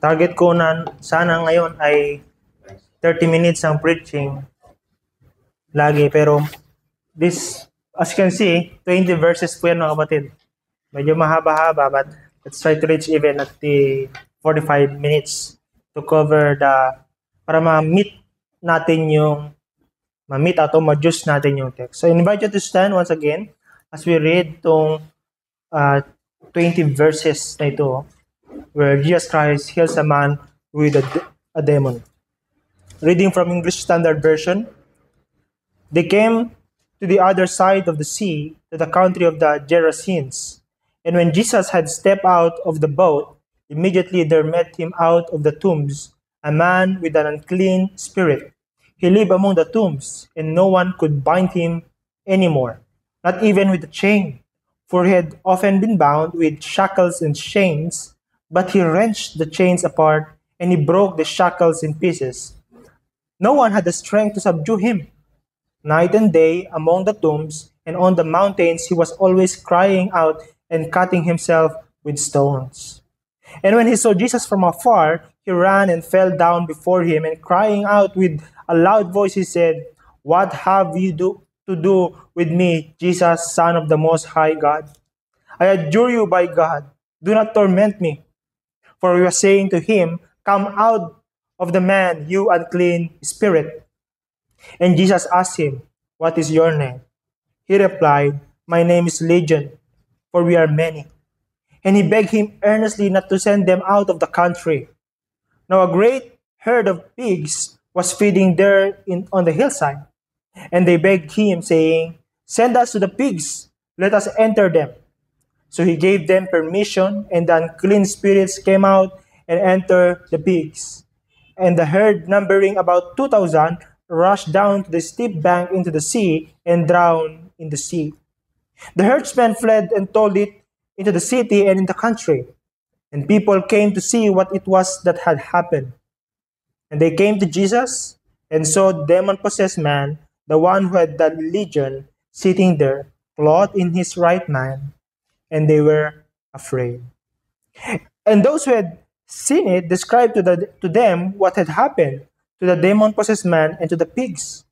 Target ko na sana ngayon ay 30 minutes ang preaching lagi. Pero this, as you can see, 20 verses po yan mga kapatid. Medyo mahaba-haba, but let's try to reach even at the 45 minutes to cover para ma-meet natin yung ma-meet ato, ma-juice natin yung text. So I invite you to stand once again as we read tong 20 verses na ito where Jesus Christ heals a man with a demon. Reading from English Standard Version. They came to the other side of the sea, to the country of the Gerasenes. And when Jesus had stepped out of the boat, immediately there met him out of the tombs a man with an unclean spirit. He lived among the tombs, and no one could bind him anymore, not even with a chain, for he had often been bound with shackles and chains, but he wrenched the chains apart, and he broke the shackles in pieces. No one had the strength to subdue him. Night and day, among the tombs and on the mountains, he was always crying out and cutting himself with stones. And when he saw Jesus from afar, he ran and fell down before him, and crying out with a loud voice, he said, "What have you to do with me, Jesus, Son of the Most High God? I adjure you by God, do not torment me." For he was saying to him, "Come out of the man, you unclean spirit." And Jesus asked him, "What is your name?" He replied, "My name is Legion, for we are many." And he begged him earnestly not to send them out of the country. Now a great herd of pigs was feeding there on the hillside. And they begged him, saying, "Send us to the pigs, let us enter them." So he gave them permission, and the unclean spirits came out and entered the pigs. And the herd, numbering about 2,000, rushed down to the steep bank into the sea and drowned in the sea. The herdsmen fled and told it into the city and in the country. And people came to see what it was that had happened. And they came to Jesus and saw the demon-possessed man, the one who had the legion, sitting there, clothed in his right mind, and they were afraid. And those who had seen it described to them what had happened to the demon-possessed man and to the pigs.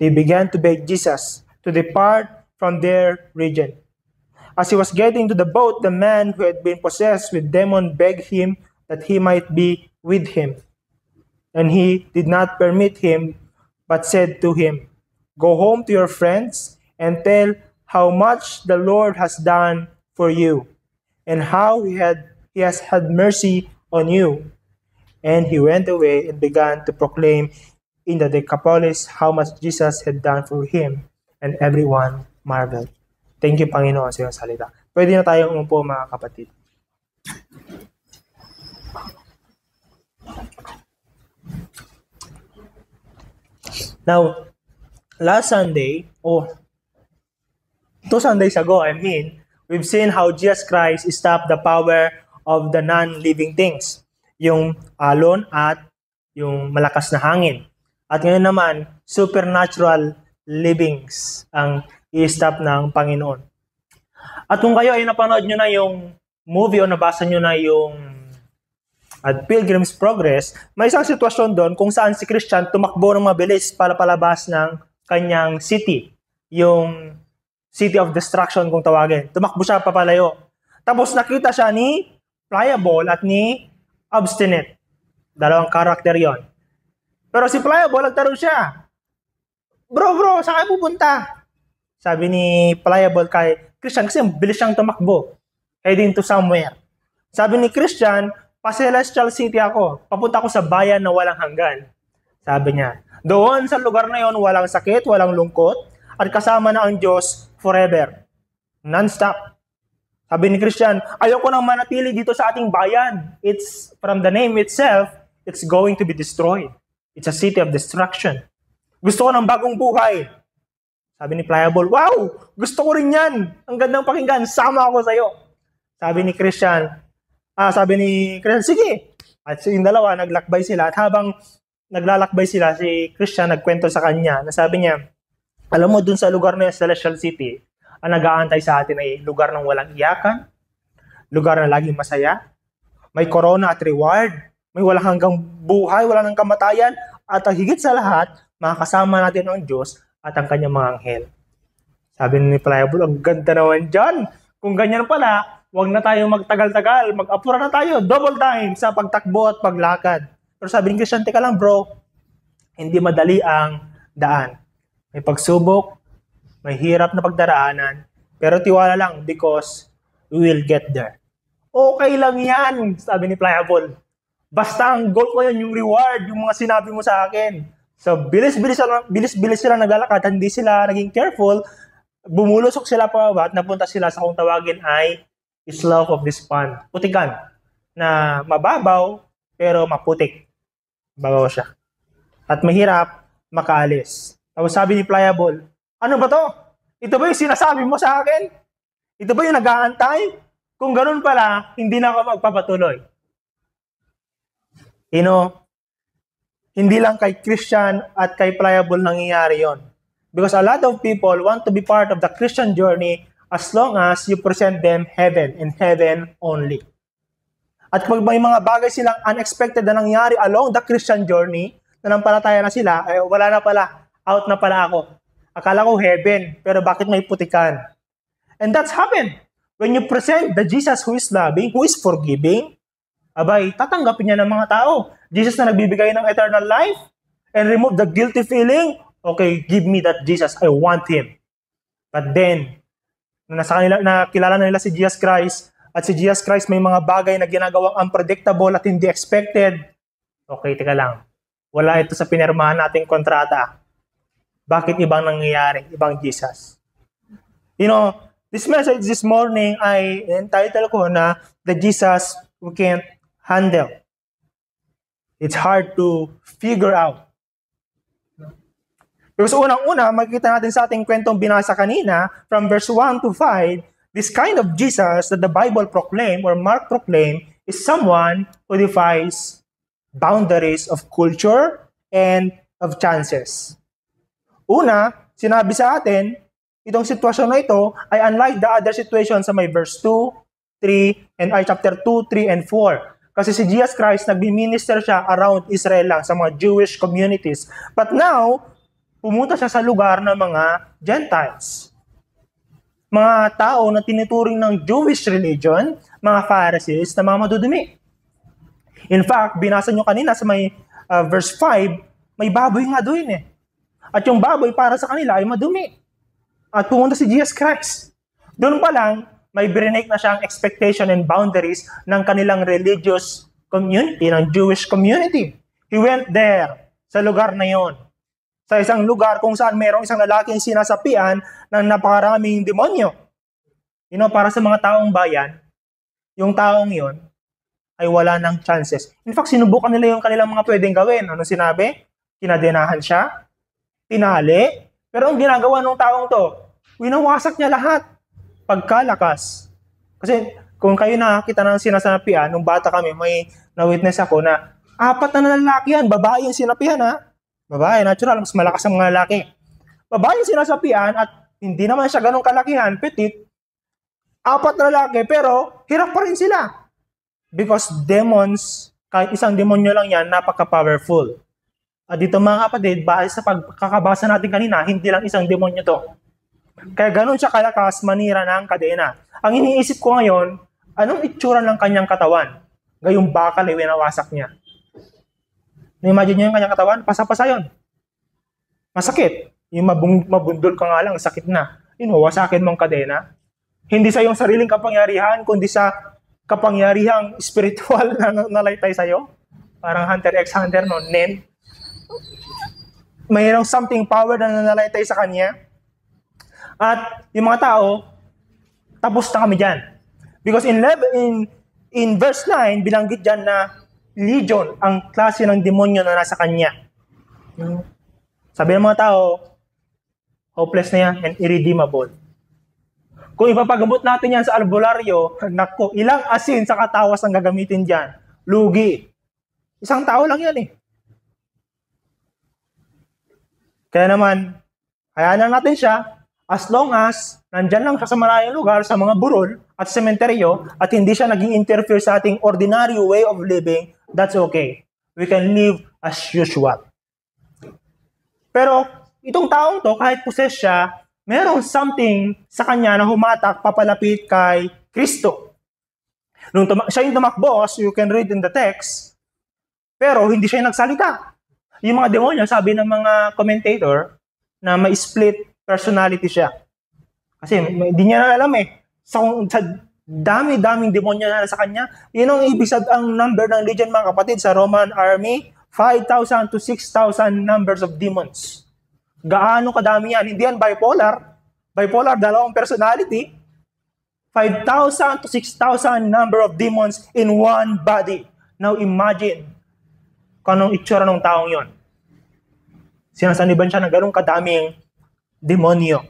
They began to beg Jesus to depart from their region. As he was getting to the boat, the man who had been possessed with demon begged him that he might be with him. And he did not permit him, but said to him, "Go home to your friends and tell how much the Lord has done for you, and how he has had mercy on you." And he went away and began to proclaim in the Decapolis how much Jesus had done for him, and everyone marveled. Thank you, Panginoon, sa iyong salita. Pwede na tayong umupo, mga kapatid. Now, last Sunday, 2 Sundays ago, we've seen how Jesus Christ stopped the power of the non-living things. Yung alon at yung malakas na hangin. At ngayon naman, supernatural livings ang i-stop ng Panginoon. At kung kayo ay napanood nyo na yung movie o nabasa nyo na yung Pilgrim's Progress, may isang sitwasyon doon kung saan si Christian tumakbo ng mabilis para palabas ng kanyang city. Yung City of Destruction kung tawagin. Tumakbo siya papalayo. Tapos nakita siya ni Pliable at ni Obstinate. Dalawang karakter yon. Pero si Pliable, nagtanong siya, Bro, saan kayo pupunta?" Sabi ni Pliable kay Christian, kasi bilis siyang tumakbo. Heading to somewhere. Sabi ni Christian, "Pa-Celestial City ako. Papunta ako sa bayan na walang hanggan." Sabi niya, doon sa lugar na yon, walang sakit, walang lungkot, at kasama na ang Diyos forever. Non-stop. Sabi ni Christian, "Ayoko nang manatili dito sa ating bayan. It's, from the name itself, it's going to be destroyed. It's a city of destruction. Gusto ko ng bagong buhay." Sabi ni Pliable, "Wow! Gusto ko rin yan. Ang gandang pakinggan. Sama ako sa'yo." Sabi ni Christian, "Sige." At yung dalawa, naglakbay sila. At habang naglalakbay sila, si Christian nagkwento sa kanya. Nasabi niya, "Alam mo, dun sa lugar na yung Celestial City, ang nag-aantay sa atin ay lugar ng walang iyakan, lugar na laging masaya, may corona at reward, may walang hanggang buhay, wala nang kamatayan, at ang higit sa lahat, makakasama natin ang Diyos at ang kanyang mga anghel. Sabi ni Pliable, ang ganda naman dyan. Kung ganyan pala, huwag na tayo magtagal-tagal, mag-apura na tayo, double time sa pagtakbo at paglakad. Pero sabi ni Christian, teka lang bro, hindi madali ang daan. May pagsubok, may hirap na pagdaraanan, pero tiwala lang because we will get there. Okay lang yan, sabi ni Pliable. Basta ang goal ko yan, yung reward, yung mga sinabi mo sa akin. So, bilis-bilis sila naglalakad, hindi sila naging careful, bumulusok sila pababa at napunta sila sa kung tawagin ay slope of this pond. Putikan, na mababaw, pero maputik. Babaw siya. At mahirap makaalis. Tapos sabi ni Pliable, ano ba to? Ito ba yung sinasabi mo sa akin? Ito ba yung nag-aantay? Kung ganun pala, hindi na ako magpapatuloy. Hindi lang kay Christian at kay Pliable nangyayari yon. Because a lot of people want to be part of the Christian journey as long as you present them heaven and heaven only. At pag may mga bagay silang unexpected na nangyari along the Christian journey, nanampalataya na sila, ay wala na pala, out na pala ako. Akala ko heaven, pero bakit may putikan? And that's happened. When you present the Jesus who is loving, who is forgiving, abay, tatanggapin niya ng mga tao. Jesus na nagbibigay ng eternal life and remove the guilty feeling, okay, give me that Jesus, I want Him. But then, nakilala na nila si Jesus Christ, at si Jesus Christ may mga bagay na ginagawang unpredictable at hindi expected. Okay, teka lang. Wala ito sa pinirmahan nating kontrata. Bakit ibang nangyayari? Ibang Jesus. This message this morning ay entitled ko na The Jesus We Can't Handle. It's hard to figure out. Because unang-una, makikita natin sa ating kwentong binasa kanina, from verse 1 to 5, this kind of Jesus that the Bible proclaim or Mark proclaim is someone who defies boundaries of culture and of chances. Una, sinabi sa atin, itong sitwasyon na ito ay unlike the other situations sa may verse 2, 3, and chapter 2, 3, and 4. Kasi si Jesus Christ, nagbi-minister siya around Israel lang, sa mga Jewish communities. But now, pumunta siya sa lugar ng mga Gentiles. Mga tao na tinuturing ng Jewish religion, mga Pharisees, na mga madudumi. In fact, binasa nyo kanina sa may verse 5, may baboy nga doon eh. At yung baboy para sa kanila ay madumi. At pumunta si Jesus Christ. Doon pa lang, may brinake na siyang expectation and boundaries ng kanilang religious community, ng Jewish community. He went there, sa lugar na yon. Sa isang lugar kung saan mayroong isang lalaking sinasapian ng napakaraming demonyo. Para sa mga taong bayan, yung taong yon ay wala ng chances. In fact, sinubukan nila yung kanilang mga pwedeng gawin. Ano sinabi? Kinadenahan siya, tinali, pero ang ginagawa ng taong to, winawasak niya lahat. Pagkalakas. Kasi kung kayo nakakita ng sinasapian, nung bata kami, may na-witness ako na 4 na lalaki yan, babae yung sinapian ha. Babae, natural, mas malakas ang mga lalaki. Babae yung sinasapian at hindi naman siya ganun kalakihan, petit. 4 na lalaki, pero hirap pa rin sila. Because demons, kahit isang demonyo lang yan, napaka-powerful. At dito mga kapatid, base sa pagkakabasa natin kanina, hindi lang isang demonyo to. Kaya ganun siya kalakas manira ng kadena. Ang iniisip ko ngayon, anong itsura ng kanyang katawan? Gayong bakal ay winawasak niya. Na-imagine niyo yung kanyang katawan? Pasa-pasa yun. Masakit. Yung mabundol ka nga lang, sakit na. Wasakin mong kadena. Hindi sa iyong sariling kapangyarihan, kundi sa kapangyarihang spiritual na nalaytay sa'yo. Parang Hunter x Hunter, no? Nen. Mayroong something power na nalaytay sa kanya. At yung mga tao, tapos na kami dyan. Because in verse 9, bilanggit dyan na legion ang klase ng demonyo na nasa kanya. Sabi ng mga tao, hopeless na yan and irredeemable. Kung ipapagamot natin yan sa albularyo, naku, ilang asin sa katawas ang gagamitin dyan. Lugi. Isang tao lang yan eh. Kaya naman, hayaan lang natin siya. As long as nandyan lang siya sa malayong lugar, sa mga burol at sementeryo, at hindi siya nag-i-interfere sa ating ordinary way of living, that's okay. We can live as usual. Pero itong taong to, kahit possess siya, merong something sa kanya na humatak papalapit kay Kristo. Nung siya yung tumakbo, as you can read in the text, pero hindi siya yung nagsalita. Yung mga demonyo, sabi ng mga commentator, na may split personality siya. Kasi hindi niya na alam sa dami-daming demonyo na sa kanya, yun ang ibig sabihin, ang number ng legion, mga kapatid, sa Roman army, 5,000 to 6,000 numbers of demons. Gaano kadami yan? Hindi yan bipolar. Bipolar, dalawang personality. 5,000 to 6,000 number of demons in one body. Now imagine kung anong itsura ng taong yon. Sinasaniban siya ng ganong kadaming demonyo.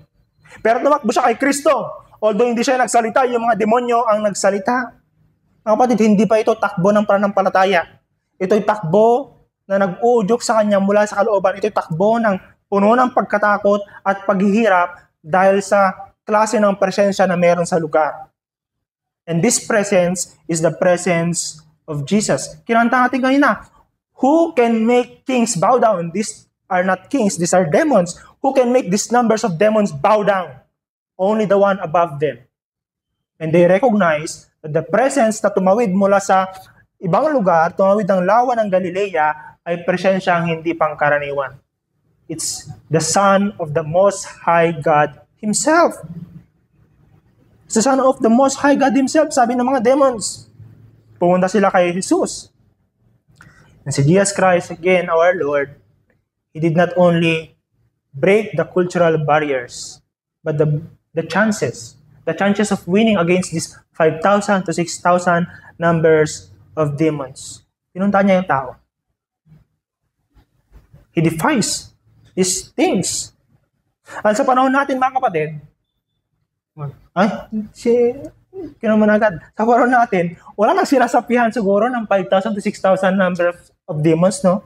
Pero tumakbo siya kay Kristo. Although hindi siya nagsalita, yung mga demonyo ang nagsalita. Mga kapatid, hindi pa ito takbo ng pananampalataya. Ito'y takbo na nag-uudyok sa kanya mula sa kalooban. Ito'y takbo ng puno ng pagkatakot at paghihirap dahil sa klase ng presensya na meron sa lugar. And this presence is the presence of Jesus. Kinanta natin kanina, who can make kings bow down? These are not kings, these are demons. Who can make these numbers of demons bow down? Only the one above them. And they recognize that the presence na tumawid mula sa ibang lugar, tumawid ng lawa ng Galilea, ay presensyang hindi pangkaraniwan. It's the Son of the Most High God Himself. It's the Son of the Most High God Himself, sabi ng mga demons. Pumunta sila kay Jesus. And si Jesus Christ, again, our Lord, He did not only break the cultural barriers, but the chances of winning against these 5,000 to 6,000 numbers of demons. Pinunta niya yung tao. He defies these things. At sa panahon natin, mga kapatid, kinaman agad. Sa panahon natin, wala nang sinasapihan siguro ng 5,000 to 6,000 number of demons, no?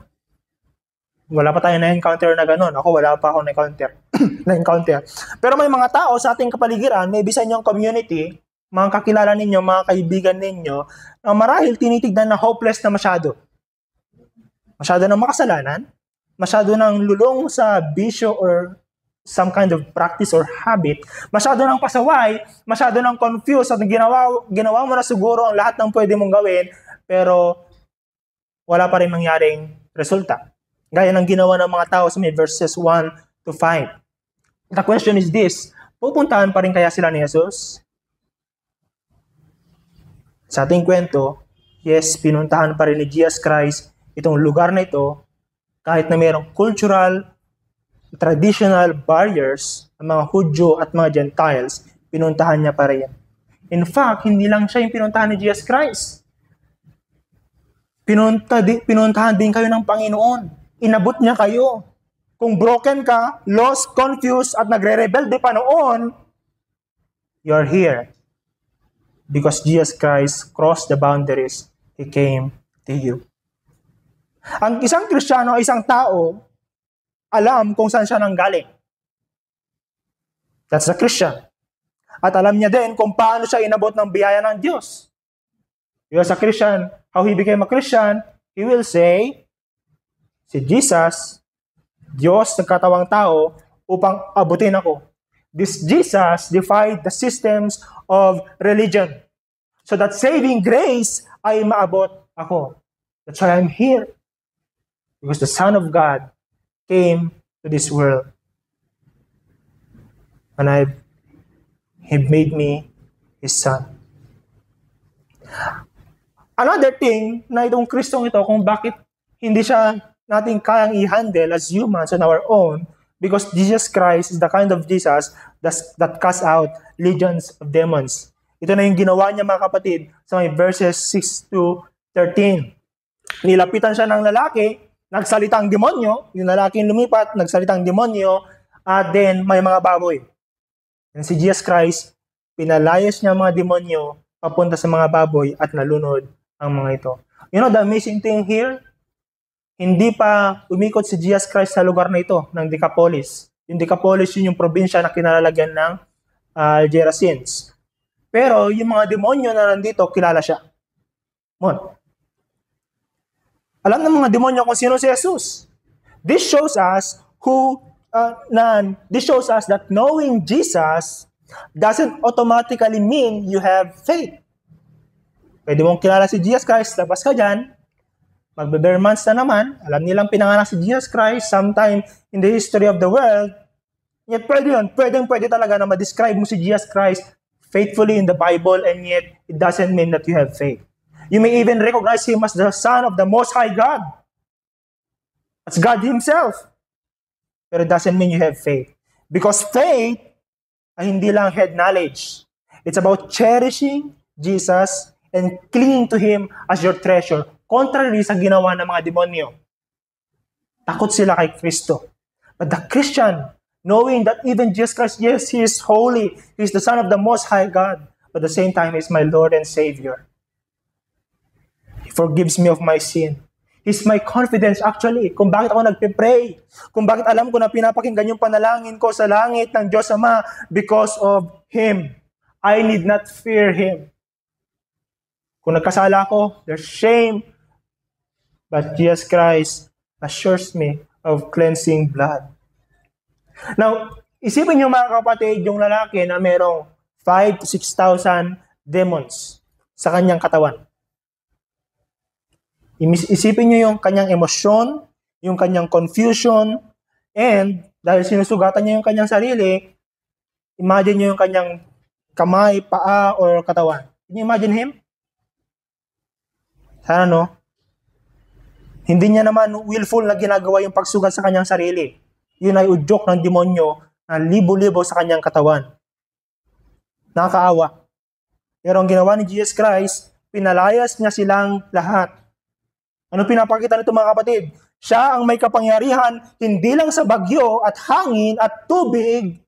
Wala pa tayo na-encounter na gano'n. Ako, wala pa ako na-encounter. Pero may mga tao sa ating kapaligiran, maybe sa inyong community, mga kakilala ninyo, mga kaibigan ninyo, na marahil tinitignan na hopeless na masyado. Masyado ng makasalanan, masyado ng lulong sa bisyo or some kind of practice or habit, masyado ng pasaway, masyado ng confused at ginawa mo na siguro ang lahat ng pwede mong gawin, pero wala pa rin mangyaring resulta. Gaya ng ginawa ng mga tao sa may verses 1 to 5. The question is this, pupuntahan pa rin kaya sila ni Jesus? Sa ating kwento, yes, pinuntahan pa rin ni Jesus Christ itong lugar na ito, kahit na mayroong cultural, traditional barriers, ang mga Hudyo at mga Gentiles, pinuntahan niya pa rin. In fact, hindi lang siya yung pinuntahan ni Jesus Christ. Pinuntahan din kayo ng Panginoon. Inabot niya kayo. Kung broken ka, lost, confused, at nagre-rebelde pa noon, you're here. Because Jesus Christ crossed the boundaries. He came to you. Ang isang Kristiyano, isang tao, alam kung saan siya nanggaling. That's a Christian. At alam niya din kung paano siya inabot ng biyaya ng Diyos. Because a Christian, how he became a Christian, he will say, si Jesus, Diyos nagkatawang tao upang abutin ako. This Jesus defied the systems of religion so that saving grace ay maabot ako. That's why I'm here. Because the Son of God came to this world. And He made me His Son. Another thing na itong Kristong ito, kung bakit hindi siya natin kayang i-handle as humans on our own, because Jesus Christ is the kind of Jesus that casts out legions of demons. Ito na yung ginawa niya, mga kapatid, sa may verses 6 to 13. Nilapitan siya ng lalaki, nagsalita ang demonyo, yung lalaking lumipat, nagsalita ang demonyo, at then may mga baboy. And si Jesus Christ, pinalayas niya ang mga demonyo papunta sa mga baboy at nalunod ang mga ito. You know the amazing thing here? Hindi pa umikot si Jesus Christ sa lugar na ito, ng Decapolis. Yung Decapolis, yun yung probinsya na kinalalagyan ng Gerasenes. Pero yung mga demonyo na nandito, kilala siya. Alam ng mga demonyo kung sino si Jesus. This shows us that knowing Jesus doesn't automatically mean you have faith. Pwede mong kilala si Jesus Christ, labas ka dyan, magbe-bare months na naman, alam nilang pinanganak si Jesus Christ sometime in the history of the world, yet pwede yun, pwede talaga na ma-describe mo si Jesus Christ faithfully in the Bible, and yet it doesn't mean that you have faith. You may even recognize Him as the Son of the Most High God. That's God Himself. Pero it doesn't mean you have faith. Because faith ay hindi lang head knowledge. It's about cherishing Jesus and clinging to Him as your treasure. Contrary sa ginawa ng mga demonyo. Takot sila kay Kristo. But the Christian, knowing that even Jesus Christ, yes, He is holy. He is the Son of the Most High God. But at the same time, He is my Lord and Savior. He forgives me of my sin. He's my confidence actually. Kung bakit ako nagpe-pray. Kung bakit alam ko na pinapakinggan yung panalangin ko sa langit ng Diyos Ama. Because of Him. I need not fear Him. Kung nagkasala ako, there's shame. But Jesus Christ assures me of cleansing blood. Now, isipin niyo mga kapatid, yung lalaki na merong 5,000 to 6,000 demons sa kanyang katawan. Isipin niyo yung kanyang emosyon, yung kanyang confusion, and dahil sinusugatan niya yung kanyang sarili, imagine niyo yung kanyang kamay, paa, or katawan. Can you imagine him? Sana no? Hindi niya naman willful na ginagawa yung pagsugat sa kanyang sarili. Yun ay udyok ng demonyo na libo-libo sa kanyang katawan. Nakakaawa. Pero ang ginawa ni Jesus Christ, pinalayas niya silang lahat. Ano pinapakita nito mga kapatid? Siya ang may kapangyarihan hindi lang sa bagyo at hangin at tubig,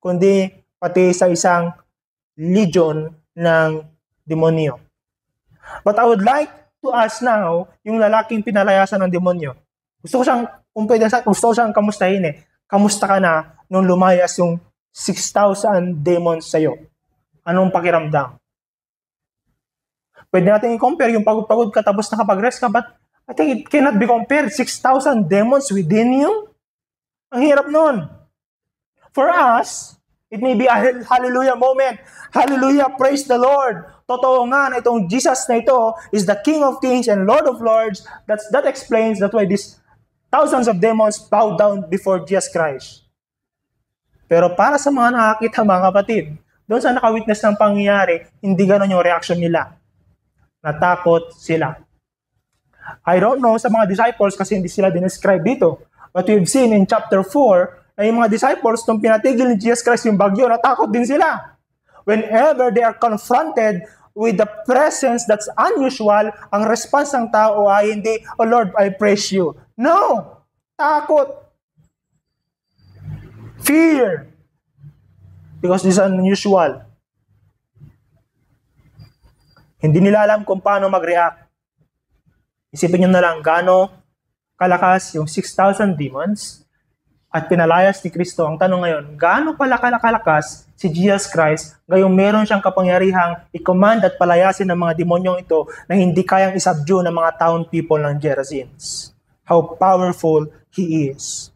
kundi pati sa isang legion ng demonyo. But I would like to ask now, yung lalaking pinalayasan ng demonyo. Gusto ko siyang kamustahin Kamusta ka na nung lumayas yung 6,000 demons sa'yo? Anong pakiramdam? Pwede natin i-compare yung pagod-pagod ka tapos nakapag-rest ka, but I think it cannot be compared. 6,000 demons within you? Ang hirap nun. For us, it may be a hallelujah moment. Hallelujah, praise the Lord. Totoo nga na itong Jesus na ito is the King of Kings and Lord of Lords. That explains that why these thousands of demons bow down before Jesus Christ. Pero para sa mga nakakita mga kapatid, doon sa nakawitness ng pangyayari, hindi ganon yung reaction nila. Natakot sila. I don't know sa mga disciples kasi hindi sila dinescribe dito. But we've seen in chapter 4 na yung mga disciples, nung pinatigil ni Jesus Christ yung bagyo, natakot din sila. Whenever they are confronted with the presence that's unusual, ang response ng tao ay hindi, "Oh Lord, I praise you." No! Takot. Fear. Because this is unusual. Hindi nila alam kung paano mag-react. Isipin nyo na lang gaano kalakas yung 6,000 demons at pinalayas ni Kristo. Ang tanong ngayon, gaano pala kalakas si Jesus Christ ngayong meron siyang kapangyarihang i-command at palayasin ng mga demonyong ito na hindi kayang isubdue ng mga town people ng Gerasenes. How powerful He is.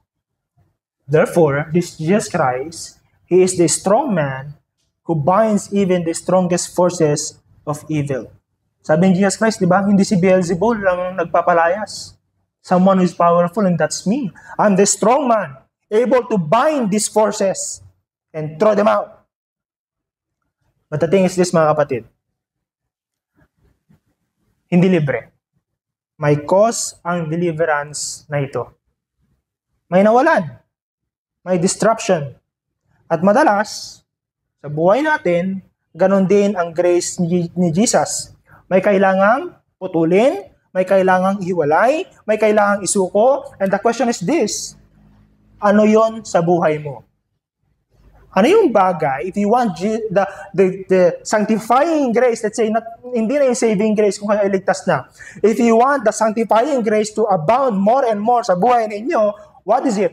Therefore, this Jesus Christ, He is the strong man who binds even the strongest forces of evil. Sabi ni Jesus Christ, di ba? Hindi si Beelzebul lang nagpapalayas. Someone who is powerful, and that's me. I'm the strong man, able to bind these forces and throw them out. But the thing is this, mga kapatid. Hindi libre. May cause ang deliverance na ito. May nawalan. May disruption. At madalas, sa buhay natin, ganon din ang grace ni Jesus. May kailangang putulin, may kailangang ihiwalay, may kailangang isuko, and the question is this, ano yon sa buhay mo? Ano yung bagay, if you want the sanctifying grace, let's say, hindi na yung saving grace kung kayo iligtas na. If you want the sanctifying grace to abound more and more sa buhay ninyo, what is it?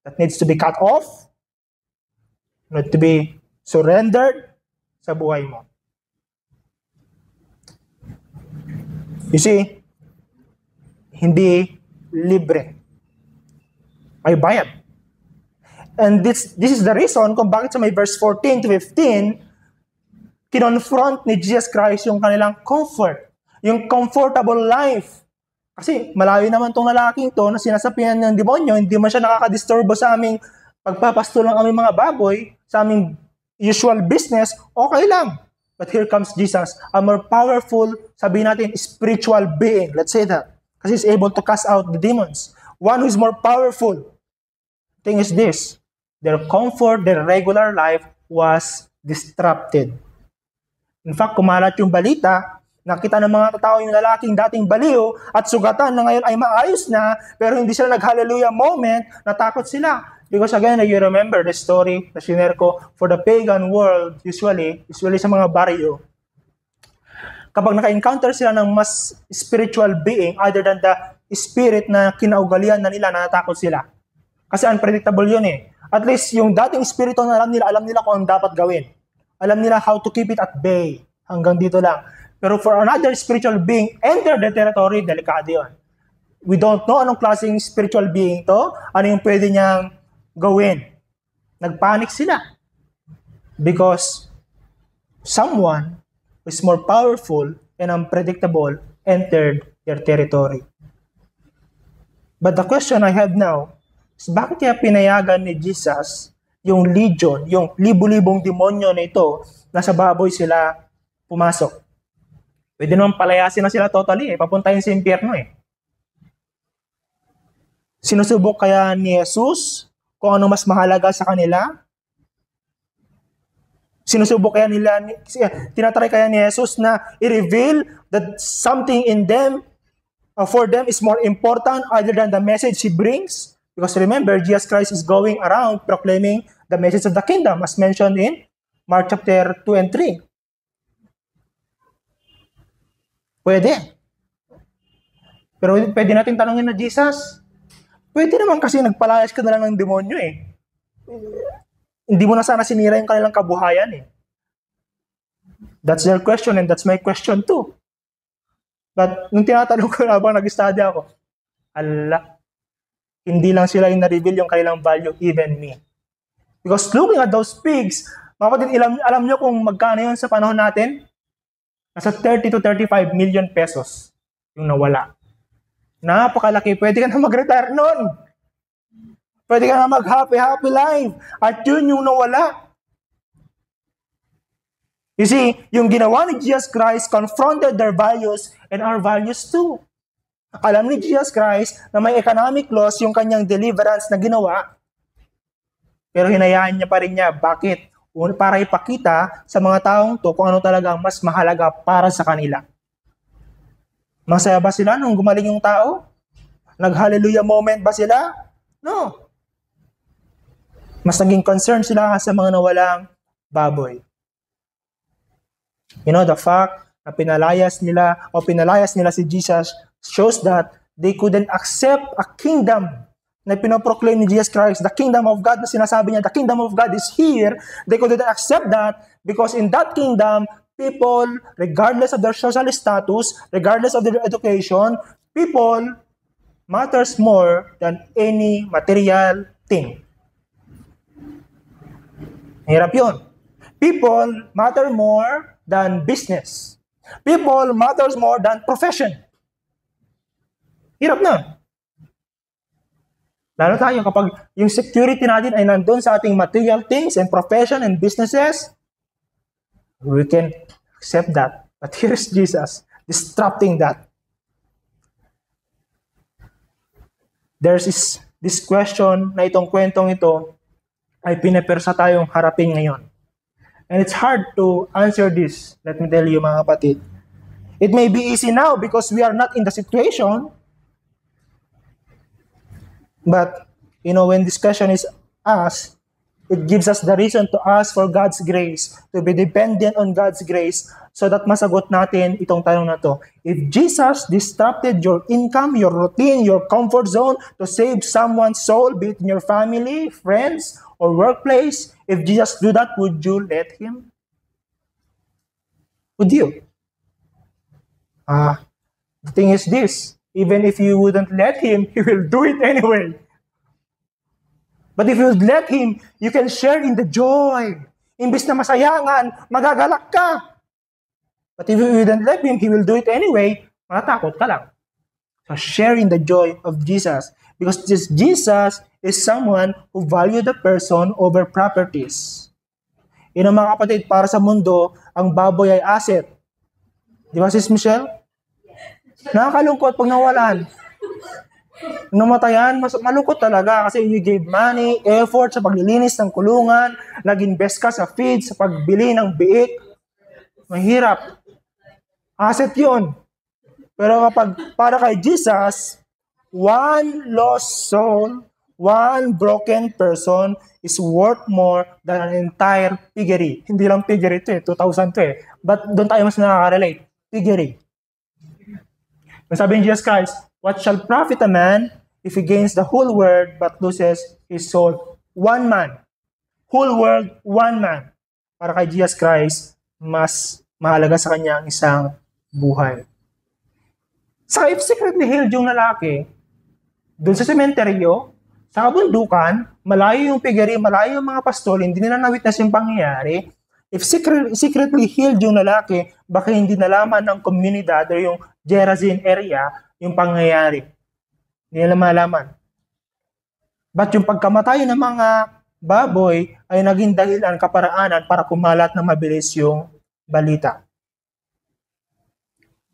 that needs to be cut off, need to be surrendered sa buhay mo. You see, hindi libre. May bayad. And this is the reason kung bakit sa may verse 14 to 15, kinonfront ni Jesus Christ yung kanilang comfort, yung comfortable life. Kasi malayo naman tong lalaking to na sinasapian ng demonyo, hindi man siya nakakadisturbo sa aming pagpapasto ng aming mga baboy, sa aming usual business, okay lang. But here comes Jesus, a more powerful, sabihin natin, spiritual being. Let's say that. Kasi he's able to cast out the demons. One who is more powerful. Thing is this, their comfort, their regular life was disrupted. In fact, kumalat yung balita, nakita ng mga tao yung lalaking dating baliw at sugatan na ngayon ay maayos na, pero hindi sila nag-hallelujah moment, natakot sila. Because again, you remember the story na sinare ko, for the pagan world, usually sa mga baryo, kapag naka-encounter sila ng mas spiritual being other than the spirit na kinaugalian na nila, natakot sila. Kasi unpredictable yun eh. At least yung dating spirito na alam nila kung ano dapat gawin. Alam nila how to keep it at bay. Hanggang dito lang. Pero for another spiritual being, enter the territory, delikado yun. We don't know anong klaseng spiritual being to, ano yung pwede niyang gawin. Nagpanic sila. Because someone who is more powerful and unpredictable entered their territory. But the question I have now is, bakit kaya pinayagan ni Jesus yung legion, yung libu-libong demonyo na ito, na sa baboy sila pumasok? Pwede naman palayasin na sila totally papuntahin sa impyerno eh. Sinusubok kaya ni Jesus kung ano mas mahalaga sa kanila? Sinusubok kaya tinatry kaya ni Jesus na i-reveal that something in them, for them is more important other than the message He brings? Because remember, Jesus Christ is going around proclaiming the message of the kingdom as mentioned in Mark chapter 2 and 3. Pwede. Pero pwede natin tanongin na Jesus, pwede naman kasi nagpalayas ka na lang ng demonyo eh. Hindi mo na sana sinira yung kanilang kabuhayan eh. That's their question and that's my question too. But nung tinatanong ko habang nag-study ako, hindi lang sila yung na-reveal yung kanilang value, even me. Because looking at those pigs, mga kapatid, alam nyo kung magkano yun sa panahon natin? Nasa 30 to 35 million pesos yung nawala. Napakalaki. Pwede ka na mag-retire nun. Pwede ka na mag-happy life. At yun yung nawala. You see, yung ginawa ni Jesus Christ confronted their values and our values too. Alam ni Jesus Christ na may economic loss yung kanyang deliverance na ginawa. Pero hinayaan niya pa rin niya. Bakit? Para ipakita sa mga taong to kung ano talaga ang mas mahalaga para sa kanila. Masaya ba sila nung gumaling yung tao? Nag-hallelujah moment ba sila? No. Mas naging concerned sila sa mga nawalang baboy. You know, the fact na pinalayas nila si Jesus shows that they couldn't accept a kingdom na pinoproclaim ni Jesus Christ, the kingdom of God na sinasabi niya, the kingdom of God is here. They couldn't accept that because in that kingdom, people, regardless of their social status, regardless of their education, people matters more than any material thing. Hirap yun. People matter more than business. People matters more than profession. Hirap na. Lalo tayo kapag yung security natin ay nandun sa ating material things and profession and businesses, we can accept that. But here's Jesus disrupting that. There's this question na itong kwentong ito ay pinapersa tayong harapin ngayon. And it's hard to answer this, let me tell you mga kapatid. It may be easy now because we are not in the situation. But, you know, when this question is asked, It gives us the reason to ask for God's grace, to be dependent on God's grace, so that masagot natin itong tanong na to. If Jesus disrupted your income, your routine, your comfort zone to save someone's soul, be it in your family, friends, or workplace, if Jesus do that, would you let Him? Would you? The thing is this, even if you wouldn't let Him, He will do it anyway. But if you let Him, you can share in the joy. Imbis na masayangan, magagalak ka. But if you wouldn't let Him, He will do it anyway, matatakot ka lang. So share in the joy of Jesus. Because Jesus is someone who value the person over properties. Yun ang mga kapatid, para sa mundo, ang baboy ay asset. Di ba, Sis Michelle? Nakakalungkot pag nawalan. Namatayan, malungkot talaga kasi you gave money, effort sa paglilinis ng kulungan, nag-invest ka sa feed, sa pagbili ng biik. Mahirap. Asset yun. Pero kapag para kay Jesus, one lost soul, one broken person is worth more than an entire piggery. Hindi lang piggery ito 2,000 to But doon tayo mas nakaka-relate. Piggery. Sabi ni Jesus Christ, what shall profit a man if he gains the whole world but loses his soul? One man. Whole world, one man. Para kay Jesus Christ, mas mahalaga sa kanya ang isang buhay. Sa if secretly healed yung lalaki, doon sa sementeryo, sa kabundukan, malayo yung piggery, malayo yung mga pastol, hindi nila na-witness yung pangyayari. If secretly healed yung lalaki, baka hindi nalaman ng komunidad o yung Gerazin area yung pangyayari. Hindi nila malaman. But yung pagkamatay ng mga baboy ay naging dahilan, kaparaanan para kumalat na mabilis yung balita.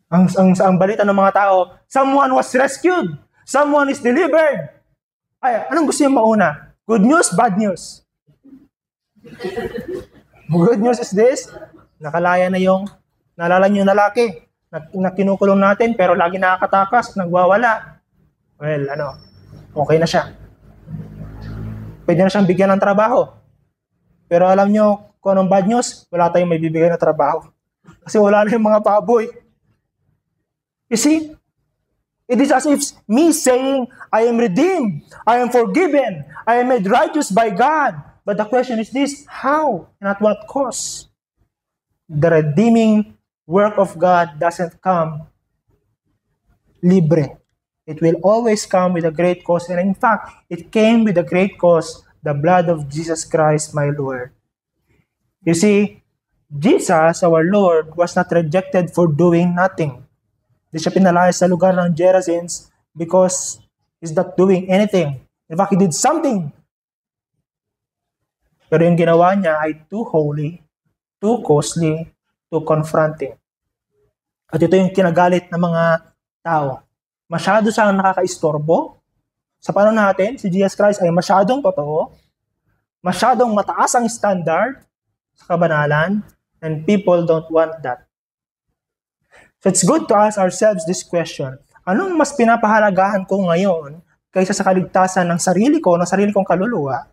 Ang balita ng mga tao, someone was rescued, someone is delivered. Ay, anong gusto niyo mauna? Good news, bad news? Good news is this, nakalaya na yung, naalala niyo yung lalaki, na kinukulong natin pero lagi nakakatakas, nagwawala. Well, okay na siya. Pwede na siyang bigyan ng trabaho. Pero alam niyo, kung anong bad news, wala tayong may bibigyan ng trabaho. Kasi wala na yung mga baboy. You see, it is as if me saying, I am redeemed, I am forgiven, I am made righteous by God. But the question is this, how and at what cost? The redeeming work of God doesn't come libre. It will always come with a great cost. And in fact, it came with a great cost, the blood of Jesus Christ, my Lord. You see, Jesus, our Lord, was not rejected for doing nothing. Hindi siya pinalaya sa lugar ng Gerazins because he's not doing anything. In fact, he did something. Pero yung ginawa niya ay too holy, too costly, too confronting. At ito yung kinagalit ng mga tao. Masyado siyang nakakaistorbo. Sa panahon natin, si Jesus Christ ay masyadong totoo, masyadong mataas ang standard sa kabanalan, and people don't want that. So it's good to ask ourselves this question. Anong mas pinapahalagahan ko ngayon kaysa sa kaligtasan ng sarili ko, ng sarili kong kaluluwa,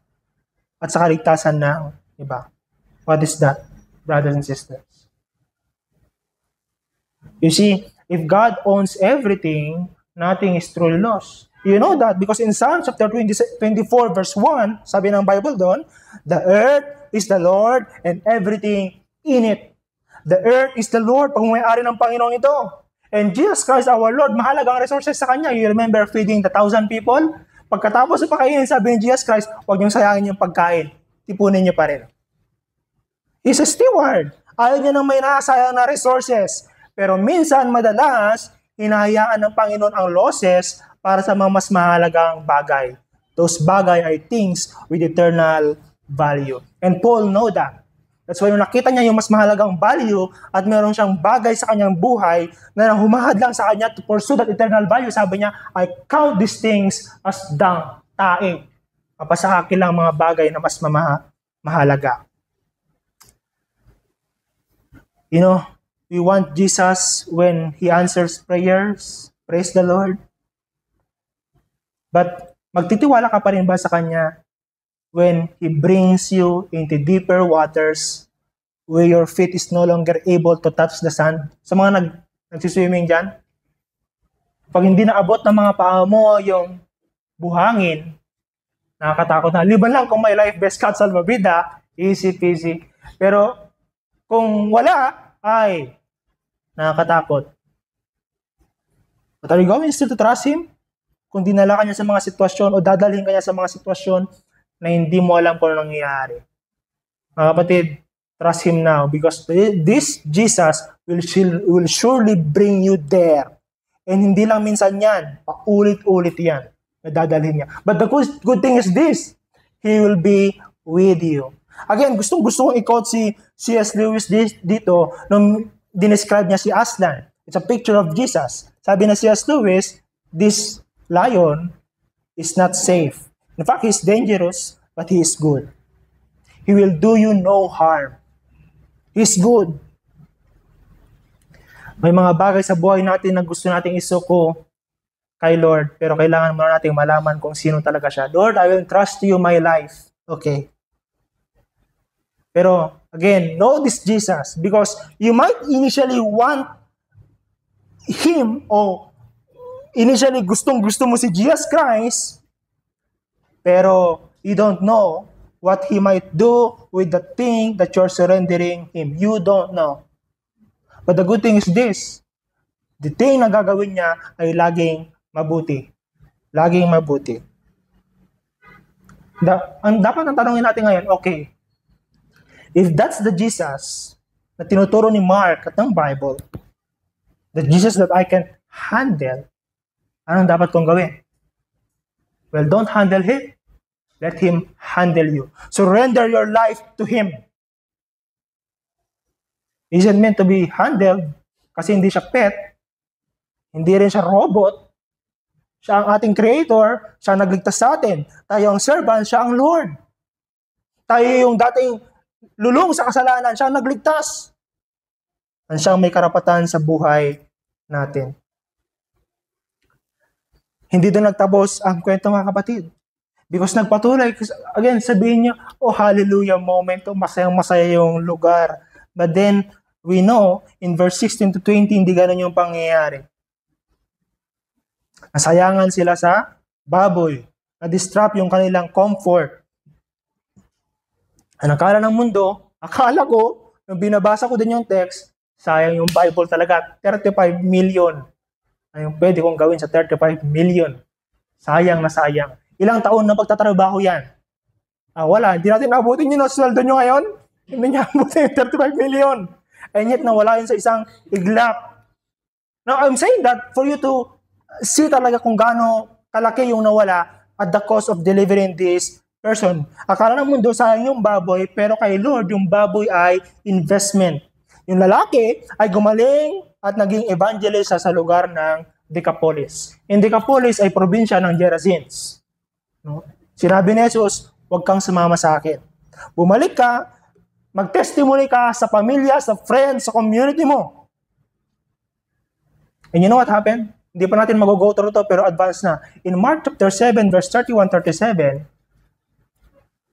at sa kaligtasan ng iba? What is that, brothers and sisters? You see, if God owns everything, nothing is truly lost. You know that because in Psalm chapter 24 verse 1, sabi ng Bible doon, the earth is the Lord and everything in it. The earth is the Lord, pagmamayari ng Panginoon ito. And Jesus Christ, our Lord, mahalagang resources sa Kanya. You remember feeding the 1,000 people? Pagkatapos sa pakainin, sabi ni Jesus Christ, huwag niyong sayangin yung pagkain. Tipunin niyo pa rin. He's a steward. Ayaw niya nang may nakasayang na resources. Pero minsan, madalas, hinahayaan ng Panginoon ang losses para sa mga mas mahalagang bagay. Those bagay are things with eternal value. And Paul know that. That's why nung nakita niya yung mas mahalagang value at meron siyang bagay sa kanyang buhay na humahad lang sa kanya to pursue that eternal value, sabi niya, I count these things as dung, tae. Mapasa akin lang mga bagay na mas mahalaga. You know, we want Jesus when He answers prayers. Praise the Lord. But magtitiwala ka pa rin ba sa Kanya when He brings you into deeper waters where your feet is no longer able to touch the sand. Sa mga nagsiswimming dyan, pag hindi naabot ng mga paa mo yung buhangin, nakakatakot na. Liban lang kung may life vest ka at salvavida, easy peasy. Pero kung wala, ay nakakatakot. But are you going still to trust Him? Kung dinala ka niya sa mga sitwasyon o dadalhin ka niya sa mga sitwasyon na hindi mo alam kung ano nangyayari. Mga kapatid, trust Him now because this Jesus will surely bring you there. And hindi lang minsan yan, paulit-ulit yan na dadalhin niya. But the good thing is this, He will be with you. Again, gusto kong i-quote si C.S. Lewis dito nung dinescribe niya si Aslan. It's a picture of Jesus. Sabi na C.S. Lewis, this lion is not safe. In fact, he's dangerous, but he is good. He will do you no harm. He's good. May mga bagay sa buhay natin na gusto nating isuko kay Lord, pero kailangan muna nating malaman kung sino talaga siya. Lord, I will trust you my life. Okay. Pero, again, know this Jesus because you might initially want Him o initially gustong-gusto mo si Jesus Christ, pero you don't know what He might do with the thing that you're surrendering Him. You don't know. But the good thing is this, the thing na gagawin niya ay laging mabuti. Laging mabuti. Dapat ang tanongin natin ngayon, okay, if that's the Jesus na tinuturo ni Mark at ng Bible, the Jesus that I can handle, anong dapat kong gawin? Well, don't handle Him. Let Him handle you. Surrender your life to Him. He isn't meant to be handled kasi hindi siya pet. Hindi rin siya robot. Siya ang ating creator. Siya ang nagligtas sa atin. Tayo ang servant. Siya ang Lord. Tayo yung dating lulong sa kasalanan. Siya ang nagligtas. At siya ang may karapatan sa buhay natin. Hindi doon nagtabos ang kwento, mga kapatid. Because nagpatuloy, again, sabihin niya, oh hallelujah moment, oh, masayang-masaya yung lugar. But then, we know, in verse 16 to 20, hindi ganun yung pangyayari. Nasayangan sila sa baboy. Na-distrap yung kanilang comfort. Ang akala ng mundo, akala ko, nung binabasa ko din yung text, sayang yung Bible talaga, 35 million. Anong pwede kong gawin sa 35 million? Sayang na sayang. Ilang taon na pagtatrabaho yan? Wala. Hindi natin naabutin yun ang sweldo nyo ngayon. Hindi niya abutin yung 35 million. And yet, nawala yun sa isang iglap. Now, I'm saying that for you to see talaga kung gaano kalaki yung nawala at the cost of delivering this person. Akala ng mundo, sayang yung baboy, pero kay Lord, yung baboy ay investment. Yung lalaki ay gumaling at naging evangelist sa lugar ng Decapolis. In Decapolis ay probinsya ng Gerasenes. No? Sinabi ni Jesus, huwag kang sumama sa akin. Bumalik ka, mag-testimony ka sa pamilya, sa friends, sa community mo. And you know what happened? Hindi pa natin mag-go through to, pero advance na. In Mark chapter 7, verse 31-37,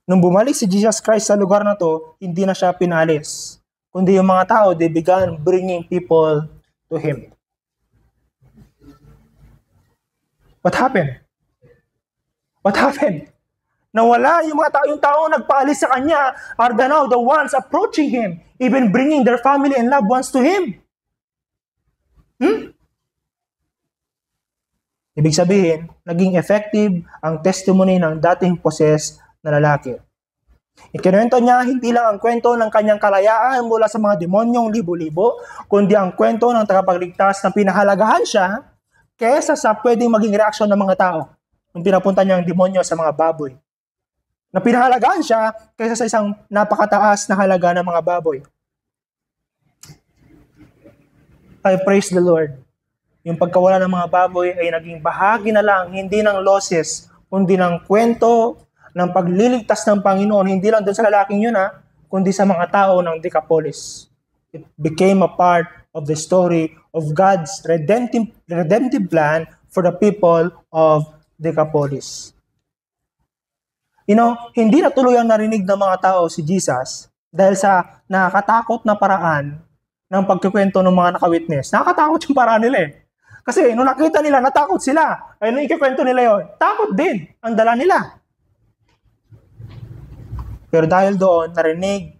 nung bumalik si Jesus Christ sa lugar na to, hindi na siya pinalis. Kundi yung mga tao, they began bringing people to Him. What happened? What happened? Nawala yung mga tao, yung tao nagpaalis sa Kanya are now the ones approaching Him, even bringing their family and loved ones to Him. Ibig sabihin, naging effective ang testimony ng dating possessed na lalaki. Ikinuwento niya hindi lang ang kwento ng kanyang kalayaan mula sa mga demonyong libo-libo, kundi ang kwento ng tagapagligtas na pinahalagahan siya kaysa sa pwedeng maging reaksyon ng mga tao nung pinapunta niya ang demonyo sa mga baboy. Na pinahalagaan siya kaysa sa isang napakataas na halaga ng mga baboy. I praise the Lord. Yung pagkawala ng mga baboy ay naging bahagi na lang, hindi ng losses, kundi ng kwento ng pagliligtas ng Panginoon, hindi lang doon sa lalaking yun, kundi sa mga tao ng Decapolis. It became a part of the story of God's redemptive plan for the people of Decapolis. Hindi na tuluyang narinig ng mga tao si Jesus dahil sa nakakatakot na paraan ng pagkukwento ng mga nakawitness. Nakakatakot yung paraan nila eh. Kasi nung nakita nila, natakot sila. Ay, nung ikikwento nila yon, takot din ang dala nila. Pero dahil doon, narinig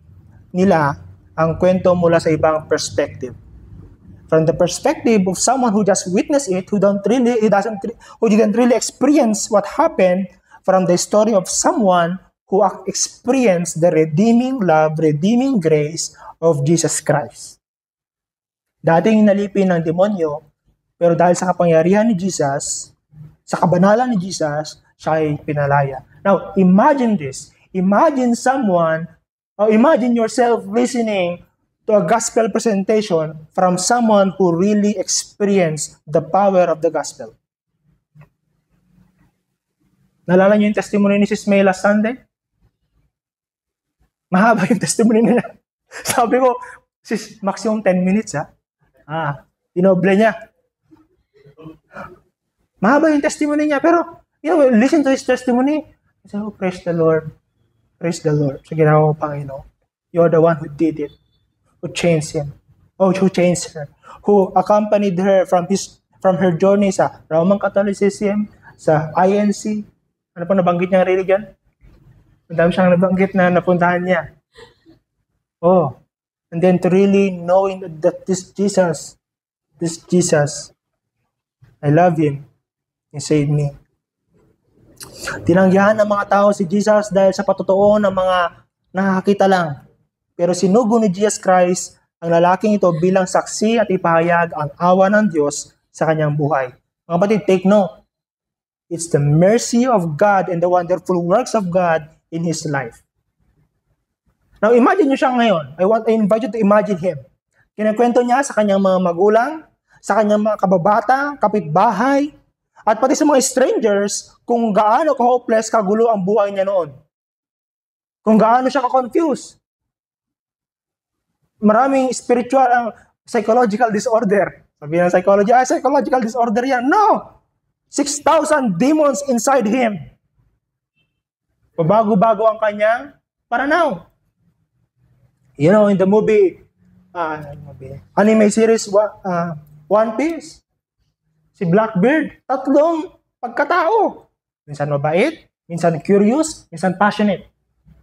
nila ang kwento mula sa ibang perspective. From the perspective of someone who just witnessed it, who didn't really experience what happened, from the story of someone who experienced the redeeming love, redeeming grace of Jesus Christ. Dating nalipin ng demonyo, pero dahil sa kapangyarihan ni Jesus, sa kabanalan ni Jesus, siya ay pinalaya. Now, imagine this. Imagine yourself listening to a gospel presentation from someone who really experienced the power of the gospel. Naalala niyo yung testimony ni Sis May last Sunday? Mahaba yung testimony niya. Sabi ko, Sis, maximum 10 minutes dinoble niya. Mahaba yung testimony niya, pero listen to his testimony. Sabi ko, praise the Lord. Praise the Lord. Sa ginawa ko, Panginoon. You're the one who did it. Who changed him. Who changed her. Who accompanied her from her journey sa Roman Catholicism, sa INC. Ano po nabanggit niyang religion? Ang dami siyang nabanggit na napuntahan niya. And then to really knowing that this Jesus, I love him. He saved me. Tinanggihan ng mga tao si Jesus dahil sa patotoo ng mga nakakita lang. Pero sinugo ni Jesus Christ ang lalaking ito bilang saksi at ipahayag ang awa ng Diyos sa kanyang buhay. Mga kapatid, take note. It's the mercy of God and the wonderful works of God in his life. Now, imagine nyo siya ngayon. I invite you to imagine him. Kinakwento niya sa kanyang mga magulang, sa kanyang mga kababata, kapitbahay, at pati sa mga strangers kung gaano ka-hopeless, kagulo ang buhay niya noon. Kung gaano siya ka-confused. Maraming spiritual, psychological disorder. Sabi ng psychology, psychological disorder yan. No! 6,000 demons inside him. Pabago-bago ang kanyang pananaw. In the movie, anime series, One Piece, si Blackbeard, 3 pagkatao. Minsan mabait, minsan curious, minsan passionate.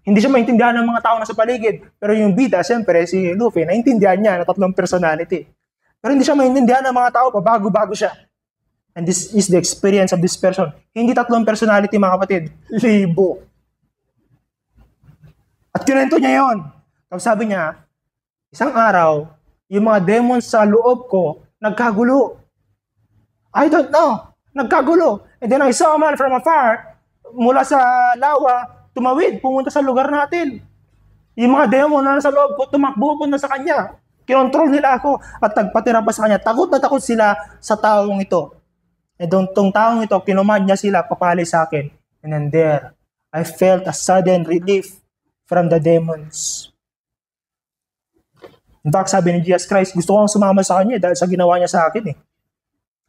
Hindi siya maintindihan ng mga tao na sa paligid. Pero yung bida, siyempre, si Luffy, naintindihan niya na 3 personality. Pero hindi siya maintindihan ng mga tao, pabago-bago siya. And this is the experience of this person. Hindi 3 personality, mga kapatid. 1,000. At kinento niya yon. Tapos sabi niya, isang araw, yung mga demons sa loob ko, nagkagulo. I don't know. Nagkagulo. And then I saw a man from afar, mula sa lawa, tumawid, pumunta sa lugar natin. Yung mga demon na nasa loob ko, tumakbo na sa kanya. Kinontrol nila ako at nagpatira pa sa kanya. Takot na takot sila sa taong ito. And tong taong ito, kinumad niya sila, papali sa akin. And then there, I felt a sudden relief from the demons. In fact, sabi ni Jesus Christ, gusto kong sumama sa kanya dahil sa ginawa niya sa akin.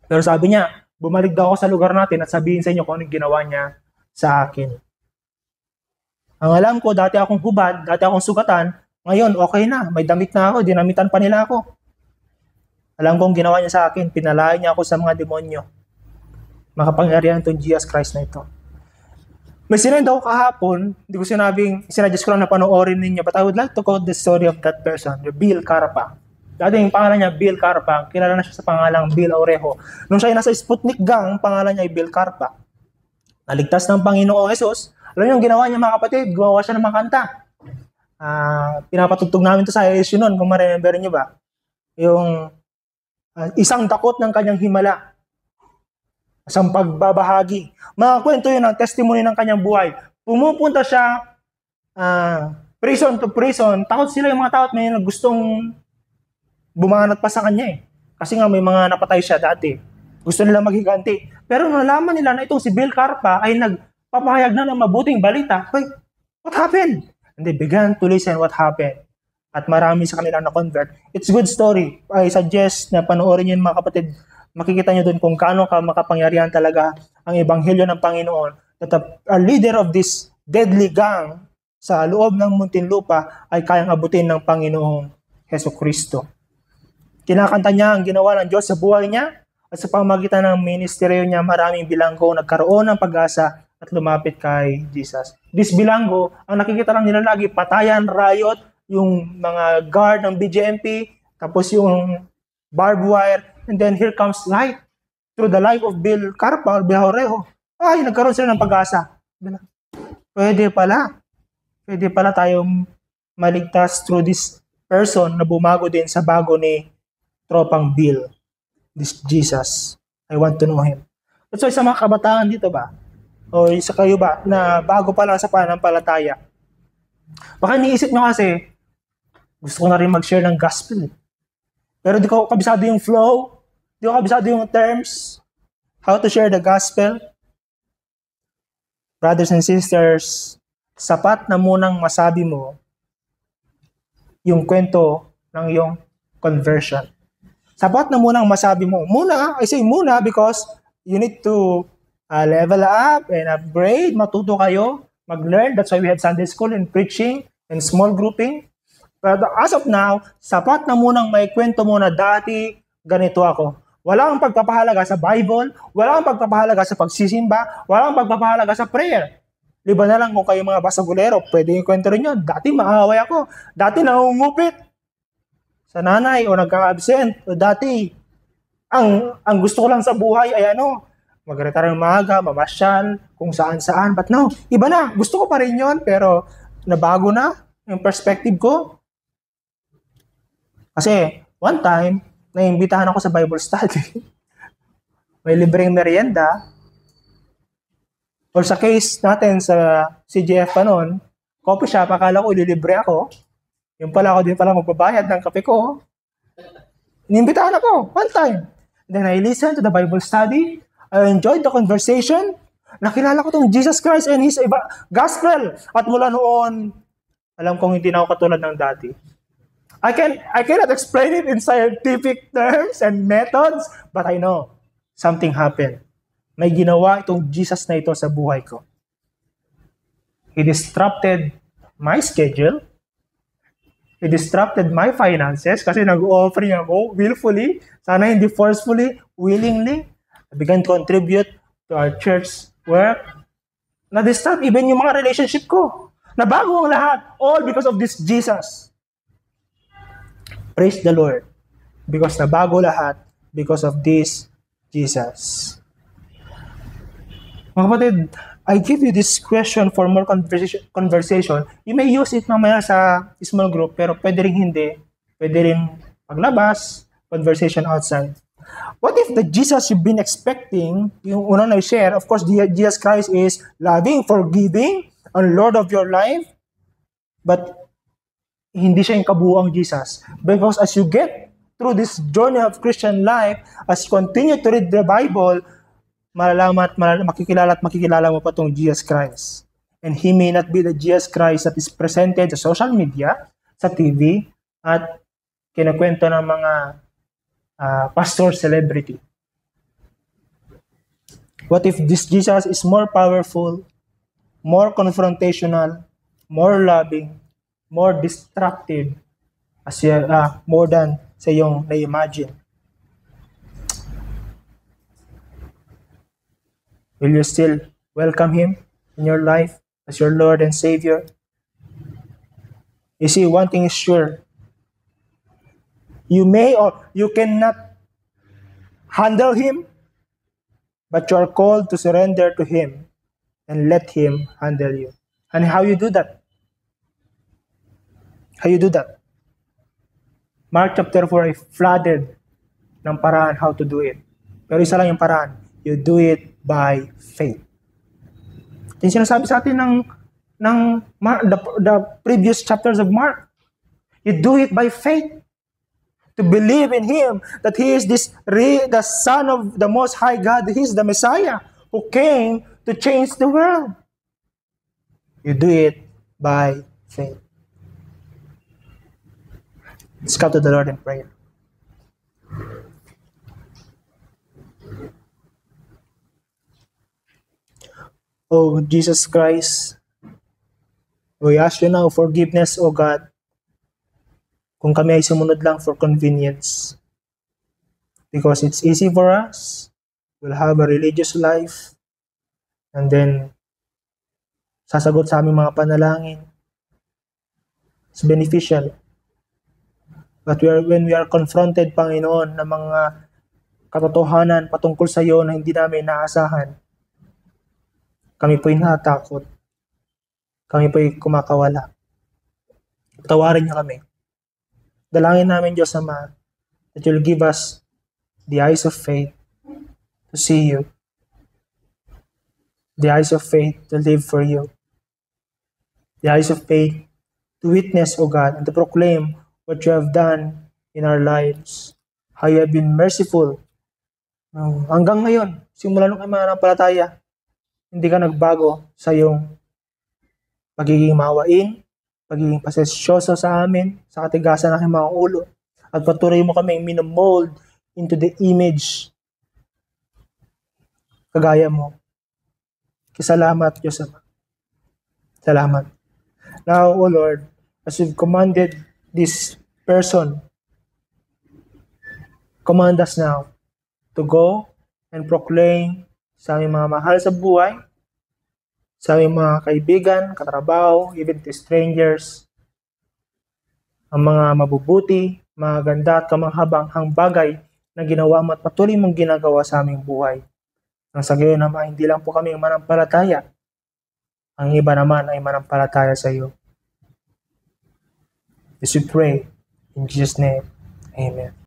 Pero sabi niya, bumalik daw ako sa lugar natin at sabihin sa inyo kung anong ginawa niya sa akin. Ang alam ko, dati akong hubad, dati akong sugatan, ngayon okay na, may damit na ako, dinamitan pa nila ako. Alam kong ginawa niya sa akin, pinalaya niya ako sa mga demonyo. Makapangyarihan itong Jesus Christ na ito. May sinend ako kahapon, hindi ko sinadjust ko lang na panoorin ninyo, but I would like to quote the story of that person, Bill Carapang. Dati yung pangalan niya, Bill Carapang, kilala na siya sa pangalang Bill Orejo. Nung siya ay nasa Sputnik Gang, pangalan niya ay Bill Carapang. Naligtas ng Panginoong Jesus. Alam niyo yung ginawa niya, mga kapatid, gumawa siya ng mga kanta. Pinapatugtog namin ito sa ISU noon, kung ma-remember niyo ba? Yung isang takot ng kanyang himala. Isang pagbabahagi. Mga kwento yun ang testimony ng kanyang buhay. Pumupunta siya prison to prison. Takot sila yung mga tao at may gustong bumanat pa sa kanya Kasi nga may mga napatay siya dati. Gusto nila maghiganti. Pero nalaman nila na itong si Bill Carpa ay nagpapahayag na ng mabuting balita. Wait, what happened? And they began to listen what happened. At marami sa kanila na-convert. It's a good story. I suggest na panoorin yun, mga kapatid. Makikita nyo dun kung kaano ka makapangyarihan talaga ang ebanghelyo ng Panginoon. That a leader of this deadly gang sa loob ng Muntinlupa ay kayang abutin ng Panginoong Hesus Kristo. Kinakanta niya ang ginawa ng Diyos sa buhay niya at sa pamamagitan ng ministeryo niya, maraming bilanggo nagkaroon ng pag-asa at lumapit kay Jesus. This bilanggo, ang nakikita lang nila lagi, patayan, riot, yung mga guard ng BJMP, tapos yung barbed wire, and then here comes light through the life of Bill Carpa or Bill Horejo. Ay, nagkaroon sila ng pag-asa. Pwede pala tayong maligtas through this person na bumago din sa bago ni Tropang Bill. This Jesus. I want to know Him. So, sa mga kabataan dito ba? O sa kayo ba na bago pa lang sa pananampalataya? Baka niisip nyo kasi, gusto ko na rin mag-share ng gospel. Pero di ko kabisado yung flow, di ko kabisado yung terms, how to share the gospel. Brothers and sisters, sapat na munang masabi mo yung kwento ng iyong conversion. Sapat na munang masabi mo. Muna, I say muna because you need to level up and upgrade, matuto kayo, mag-learn. That's why we have Sunday school and preaching and small grouping. But as of now, sapat na munang may kwento mo na dati ganito ako. Wala kang pagpapahalaga sa Bible, wala kang pagpapahalaga sa pagsisimba, wala kang pagpapahalaga sa prayer. Liba na lang kung kayo mga basagulero, pwede yung kwento rin yun. Dati maaway ako, dati nangungupit sa nanay o nagka-absent. O dati, ang gusto ko lang sa buhay ay mag-retire ng maaga, mamasyal, kung saan-saan. But no, iba na. Gusto ko pa rin yun, pero nabago na yung perspective ko. Kasi, one time, naimbitahan ako sa Bible study. May libreng merienda. Or sa case natin sa CGF pa noon, coffee shop, akala ko ililibre ako. Yung pala ako din pala magbabayad ng kape ko. Inimbitahan ako, one time. Then I listened to the Bible study. I enjoyed the conversation. Nakilala ko tong Jesus Christ and His gospel. At mula noon, alam kong hindi na ako katulad ng dati. I cannot explain it in scientific terms and methods, but I know something happened. May ginawa itong Jesus na ito sa buhay ko. He disrupted my schedule. He disrupted my finances kasi nag-offering ako willfully, sana hindi forcefully, willingly. I began to contribute to our church work. Na-disrupt even yung mga relationship ko. Nabago ang lahat. All because of this Jesus. Praise the Lord. Because nabago lahat because of this Jesus. Mga kapatid, I give you this question for more conversation. You may use it mamaya sa small group, pero pwede rin hindi. Pwede rin paglabas, conversation outside. What if the Jesus you've been expecting, yung unang na-share, of course, Jesus Christ is loving, forgiving, and Lord of your life, but hindi siya yung kabuuang Jesus. Because as you get through this journey of Christian life, as you continue to read the Bible, makikilala mo pa itong Jesus Christ. And He may not be the Jesus Christ that is presented sa social media, sa TV, at kinakwento ng mga pastor celebrity. What if this Jesus is more powerful, more confrontational, more loving, more destructive, more than sa iyong na-imagine? Will you still welcome Him in your life as your Lord and Savior? You see, one thing is sure. You may or you cannot handle Him, but you are called to surrender to Him and let Him handle you. And how you do that? How you do that? Mark chapter 4 ay flooded ng paraan how to do it. Pero isa lang yung paraan. You do it by faith. Yung sinasabi sa atin ng the previous chapters of Mark. You do it by faith. To believe in Him, that He is the Son of the Most High God. He is the Messiah who came to change the world. You do it by faith. Let's come to the Lord in prayer. Oh, Jesus Christ, We ask you now forgiveness, O God, kung kami ay sumunod lang for convenience. Because it's easy for us, we'll have a religious life, and then sasagot sa aming mga panalangin. It's beneficial. But when we are confronted, Panginoon, ng mga katotohanan patungkol sa iyo na hindi namin naasahan, kami po'y natakot. Kami po'y kumakawala. Tawarin niyo kami. Dalangin namin, Diyos Ama, that you'll give us the eyes of faith to see you. The eyes of faith to live for you. The eyes of faith to witness, O God, and to proclaim what you have done in our lives. How you have been merciful. Hanggang ngayon, simula nung kami mananampalataya, hindi ka nagbago sa iyong pagiging maawain, pagiging pasensyoso sa amin, sa katigasan ng aking mga ulo. At patuloy mo kami minomold into the image kagaya mo. Salamat, Diyos Ama. Salamat. Now, O Lord, as you've commanded this person, command us now to go and proclaim sa aming mga mahal sa buhay, sa aming mga kaibigan, katrabaho, even to strangers, ang mga mabubuti, mga ganda at kamanghabanghang bagay na ginawa mo at patuloy mong ginagawa sa aming buhay. Nang sa gayon naman, hindi lang po kami manampalataya. Ang iba naman ay manampalataya sa iyo. This we pray in Jesus' name. Amen.